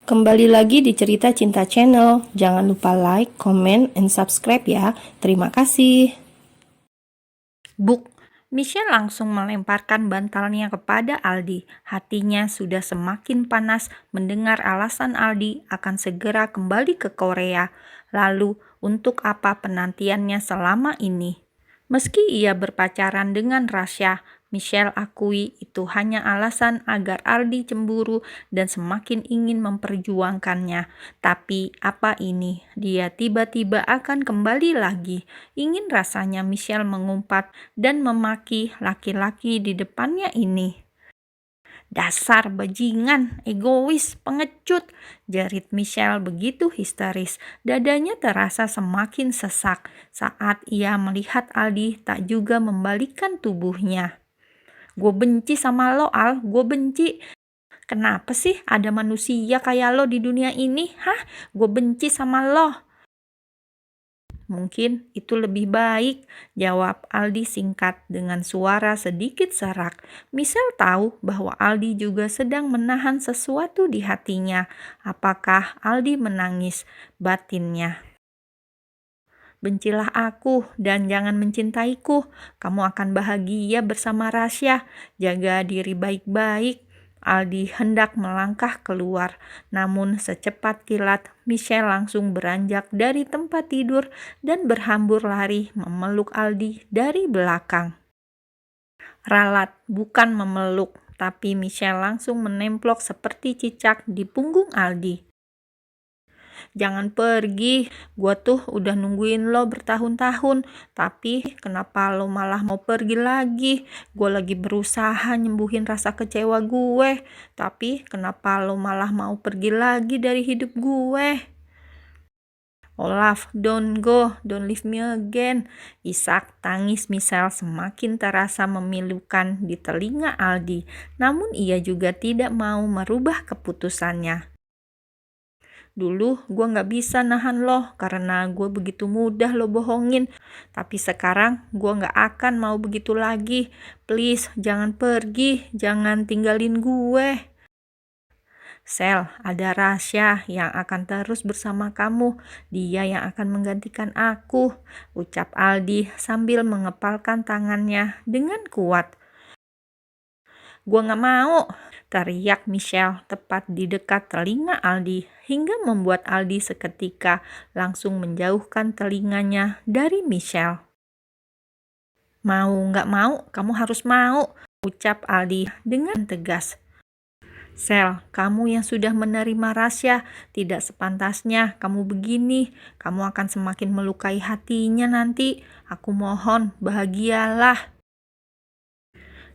Kembali lagi di Cerita Cinta Channel. Jangan lupa like, comment, and subscribe ya. Terima kasih. Buk, Michelle langsung melemparkan bantalnya kepada Aldi. Hatinya sudah semakin panas mendengar alasan Aldi akan segera kembali ke Korea. Lalu, untuk apa penantiannya selama ini? Meski ia berpacaran dengan Rasya, Michelle akui itu hanya alasan agar Aldi cemburu dan semakin ingin memperjuangkannya. Tapi apa ini? Dia tiba-tiba akan kembali lagi. Ingin rasanya Michelle mengumpat dan memaki laki-laki di depannya ini. "Dasar bajingan, egois, pengecut," jerit Michelle begitu histeris. Dadanya terasa semakin sesak saat ia melihat Aldi tak juga membalikkan tubuhnya. "Gue benci sama lo, Al, gue benci. Kenapa sih ada manusia kayak lo di dunia ini? Hah? Gue benci sama lo." "Mungkin itu lebih baik," jawab Aldi singkat dengan suara sedikit serak. Michelle tahu bahwa Aldi juga sedang menahan sesuatu di hatinya. Apakah Aldi menangis batinnya? "Bencilah aku dan jangan mencintaiku. Kamu akan bahagia bersama Rasya. Jaga diri baik-baik." Aldi hendak melangkah keluar, namun secepat kilat Michelle langsung beranjak dari tempat tidur dan berhambur lari memeluk Aldi dari belakang. Ralat, bukan memeluk, tapi Michelle langsung menemplok seperti cicak di punggung Aldi. "Jangan pergi, gua tuh udah nungguin lo bertahun-tahun, tapi kenapa lo malah mau pergi lagi? Gua lagi berusaha nyembuhin rasa kecewa gue, tapi kenapa lo malah mau pergi lagi dari hidup gue? Olaf, don't go, don't leave me again." Isak tangis Michelle semakin terasa memilukan di telinga Aldi, namun ia juga tidak mau merubah keputusannya. "Dulu gue gak bisa nahan lo karena gue begitu mudah lo bohongin. Tapi sekarang gue gak akan mau begitu lagi. Please, jangan pergi, jangan tinggalin gue. Sel, ada Rasya yang akan terus bersama kamu. Dia yang akan menggantikan aku," ucap Aldi sambil mengepalkan tangannya dengan kuat. "Gua gak mau," teriak Michelle tepat di dekat telinga Aldi, hingga membuat Aldi seketika langsung menjauhkan telinganya dari Michelle. "Mau gak mau, kamu harus mau," ucap Aldi dengan tegas. "Sel, kamu yang sudah menerima Rasya, tidak sepantasnya kamu begini. Kamu akan semakin melukai hatinya nanti. Aku mohon, bahagialah."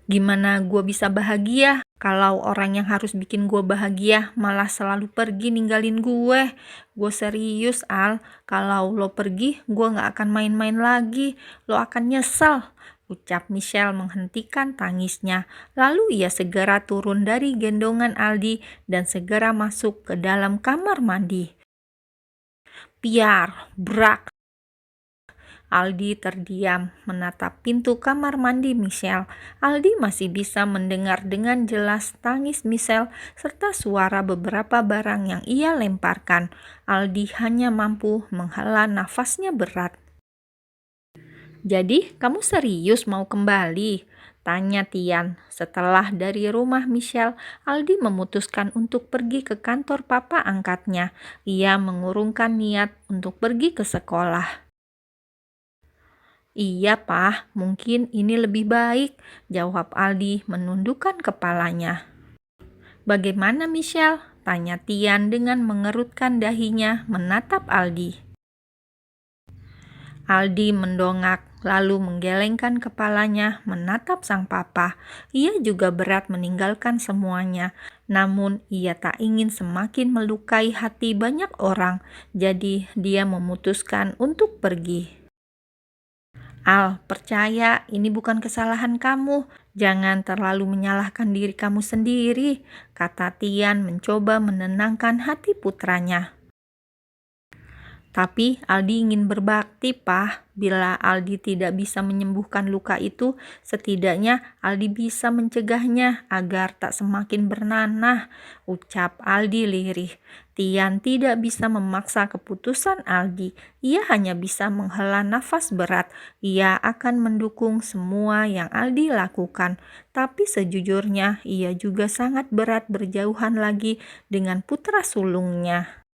"Gimana gue bisa bahagia kalau orang yang harus bikin gue bahagia malah selalu pergi ninggalin gue? Gue serius, Al. Kalau lo pergi, gue gak akan main-main lagi. Lo akan nyesal," ucap Michelle menghentikan tangisnya. Lalu ia segera turun dari gendongan Aldi dan segera masuk ke dalam kamar mandi. Piar, brak. Aldi terdiam menatap pintu kamar mandi Michelle. Aldi masih bisa mendengar dengan jelas tangis Michelle serta suara beberapa barang yang ia lemparkan. Aldi hanya mampu menghela nafasnya berat. "Jadi, kamu serius mau kembali?" tanya Tian. Setelah dari rumah Michelle, Aldi memutuskan untuk pergi ke kantor papa angkatnya. Ia mengurungkan niat untuk pergi ke sekolah. "Iya, Pak, mungkin ini lebih baik," jawab Aldi menundukkan kepalanya. "Bagaimana, Michelle?" tanya Tian dengan mengerutkan dahinya menatap Aldi. Aldi mendongak, lalu menggelengkan kepalanya menatap sang papa. Ia juga berat meninggalkan semuanya, namun ia tak ingin semakin melukai hati banyak orang, jadi dia memutuskan untuk pergi. "Al, percaya ini bukan kesalahan kamu. Jangan terlalu menyalahkan diri kamu sendiri," kata Tian mencoba menenangkan hati putranya. Tapi Aldi ingin berbakti, Pak. Bila Aldi tidak bisa menyembuhkan luka itu, setidaknya Aldi bisa mencegahnya agar tak semakin bernanah, ucap Aldi lirih. Tian tidak bisa memaksa keputusan Aldi. Ia hanya bisa menghela nafas berat. Ia akan mendukung semua yang Aldi lakukan. Tapi sejujurnya, ia juga sangat berat berjauhan lagi dengan putra sulungnya.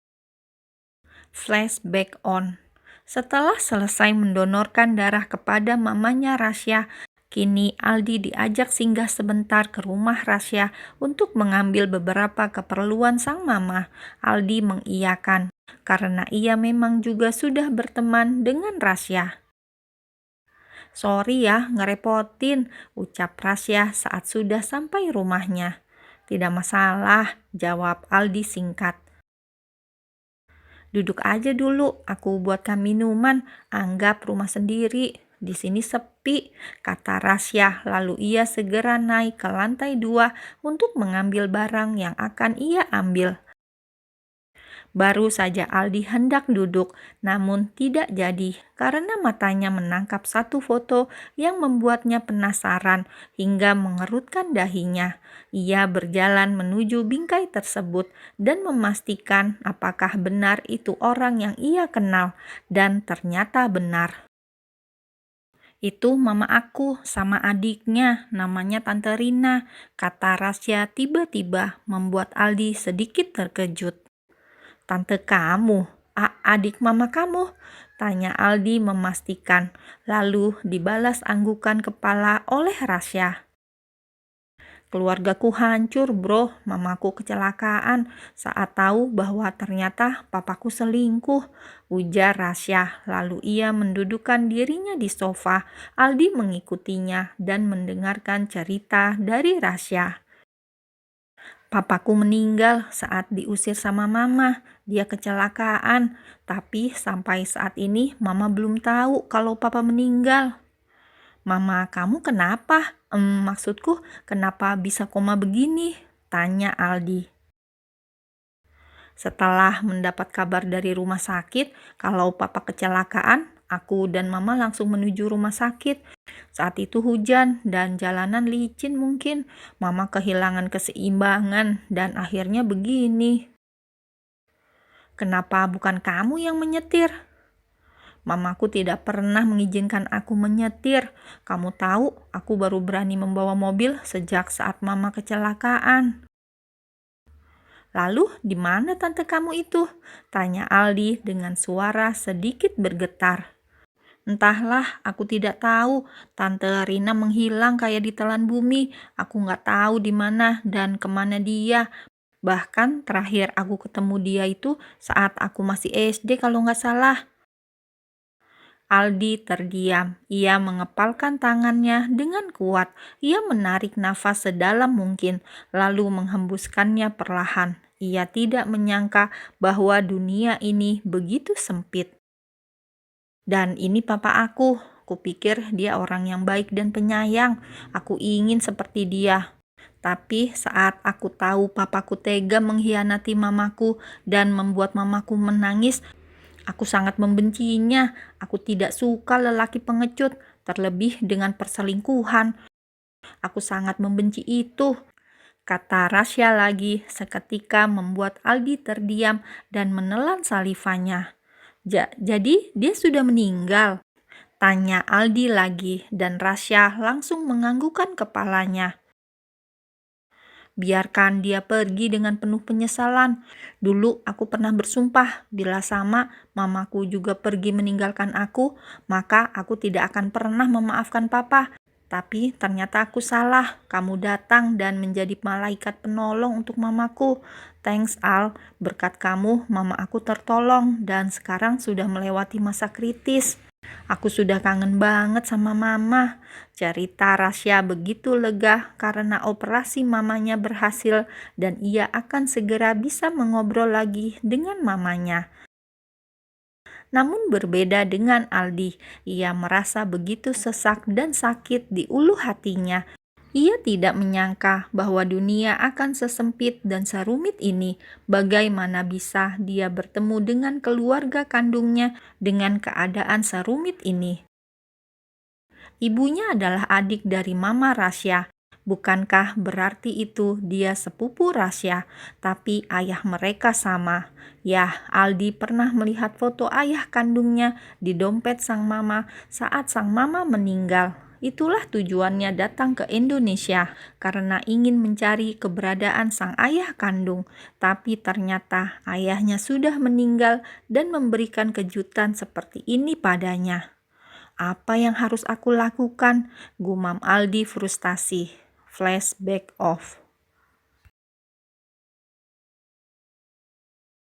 Flashback on. Setelah selesai mendonorkan darah kepada mamanya Rasya, kini Aldi diajak singgah sebentar ke rumah Rasya untuk mengambil beberapa keperluan sang mama. Aldi mengiyakan, karena ia memang juga sudah berteman dengan Rasya. "Sorry ya, ngerepotin," ucap Rasya saat sudah sampai rumahnya. "Tidak masalah," jawab Aldi singkat. "Duduk aja dulu, aku buatkan minuman, anggap rumah sendiri. Di sini sepi," kata Rasya, lalu ia segera naik ke lantai 2 untuk mengambil barang yang akan ia ambil. Baru saja Aldi hendak duduk, namun tidak jadi karena matanya menangkap satu foto yang membuatnya penasaran hingga mengerutkan dahinya. Ia berjalan menuju bingkai tersebut dan memastikan apakah benar itu orang yang ia kenal, dan ternyata benar. "Itu mama aku sama adiknya, namanya Tante Rina," kata Rasya tiba-tiba, membuat Aldi sedikit terkejut. "Tante kamu? Adik mama kamu?" tanya Aldi memastikan, lalu dibalas anggukan kepala oleh Rasya. "Keluargaku hancur, bro. Mamaku kecelakaan saat tahu bahwa ternyata papaku selingkuh," ujar Rasya. Lalu ia mendudukkan dirinya di sofa. Aldi mengikutinya dan mendengarkan cerita dari Rasya. "Papaku meninggal saat diusir sama mama. Dia kecelakaan. Tapi sampai saat ini mama belum tahu kalau papa meninggal." "Mama kamu kenapa? Maksudku, kenapa bisa koma begini?" tanya Aldi. "Setelah mendapat kabar dari rumah sakit kalau papa kecelakaan, aku dan mama langsung menuju rumah sakit. Saat itu hujan dan jalanan licin mungkin. Mama kehilangan keseimbangan dan akhirnya begini." "Kenapa bukan kamu yang menyetir?" "Mamaku tidak pernah mengizinkan aku menyetir. Kamu tahu, aku baru berani membawa mobil sejak saat mama kecelakaan." "Lalu di mana tante kamu itu?" tanya Aldi dengan suara sedikit bergetar. "Entahlah, aku tidak tahu. Tante Rina menghilang kayak ditelan bumi. Aku nggak tahu di mana dan kemana dia. Bahkan terakhir aku ketemu dia itu saat aku masih SD kalau nggak salah." Aldi terdiam. Ia mengepalkan tangannya dengan kuat. Ia menarik nafas sedalam mungkin, lalu menghembuskannya perlahan. Ia tidak menyangka bahwa dunia ini begitu sempit. "Dan ini papa aku. Kupikir dia orang yang baik dan penyayang. Aku ingin seperti dia. Tapi saat aku tahu papaku tega mengkhianati mamaku dan membuat mamaku menangis, aku sangat membencinya. Aku tidak suka lelaki pengecut, terlebih dengan perselingkuhan. Aku sangat membenci itu," kata Rasya lagi, seketika membuat Aldi terdiam dan menelan salivanya. "Jadi dia sudah meninggal?" tanya Aldi lagi, dan Rasya langsung menganggukkan kepalanya. "Biarkan dia pergi dengan penuh penyesalan. Dulu aku pernah bersumpah, bila sama mamaku juga pergi meninggalkan aku, maka aku tidak akan pernah memaafkan papa. Tapi ternyata aku salah. Kamu datang dan menjadi malaikat penolong untuk mamaku. Thanks Al, berkat kamu mama aku tertolong dan sekarang sudah melewati masa kritis. Aku sudah kangen banget sama mama." Cerita Rasya begitu lega karena operasi mamanya berhasil dan ia akan segera bisa mengobrol lagi dengan mamanya. Namun berbeda dengan Aldi, ia merasa begitu sesak dan sakit di ulu hatinya. Ia tidak menyangka bahwa dunia akan sesempit dan serumit ini. Bagaimana bisa dia bertemu dengan keluarga kandungnya dengan keadaan serumit ini? Ibunya adalah adik dari Mama Rasya. Bukankah berarti itu dia sepupu Rasya, tapi ayah mereka sama? Ya, Aldi pernah melihat foto ayah kandungnya di dompet sang mama saat sang mama meninggal. Itulah tujuannya datang ke Indonesia, karena ingin mencari keberadaan sang ayah kandung. Tapi ternyata ayahnya sudah meninggal dan memberikan kejutan seperti ini padanya. Apa yang harus aku lakukan? Gumam Aldi frustasi. Flashback off.